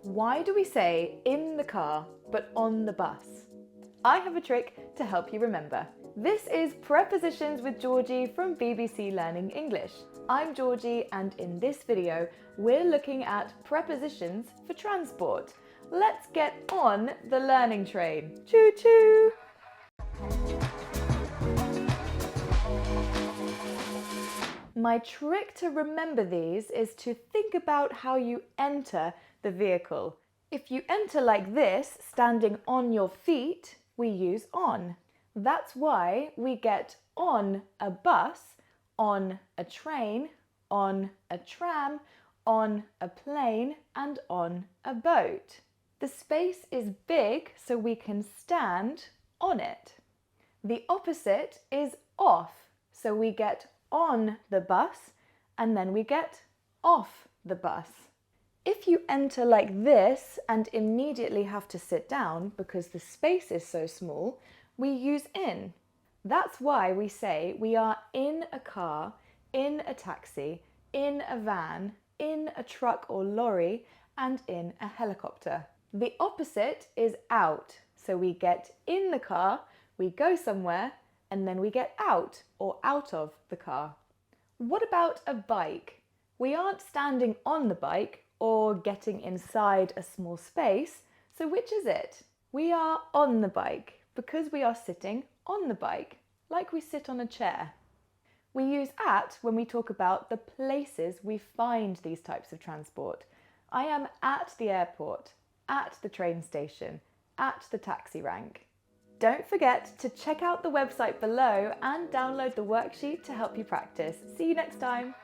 Why do we say in the car but on the bus? I have a trick to help you remember. This is Prepositions with Georgie from BBC Learning English. I'm Georgie, and in this video we're looking at prepositions for transport. Let's get on the learning train. Choo choo! My trick to remember these is to think about how you enter the vehicle. If you enter like this, standing on your feet, we use on. That's why we get on a bus, on a train, on a tram, on a plane, and on a boat. The space is big, so we can stand on it. The opposite is off, so we get on the bus and then we get off the bus. If you enter like this and immediately have to sit down because the space is so small, we use in. That's why we say we are in a car, in a taxi, in a van, in a truck or lorry, and in a helicopter. The opposite is out, so we get in the car, we go somewhere, and then we get out or out of the car. What about a bike? We aren't standing on the bike or getting inside a small space, so which is it? We are on the bike because we are sitting on the bike, like we sit on a chair. We use at when we talk about the places we find these types of transport. I am at the airport, at the train station, at the taxi rank. Don't forget to check out the website below and download the worksheet to help you practice. See you next time.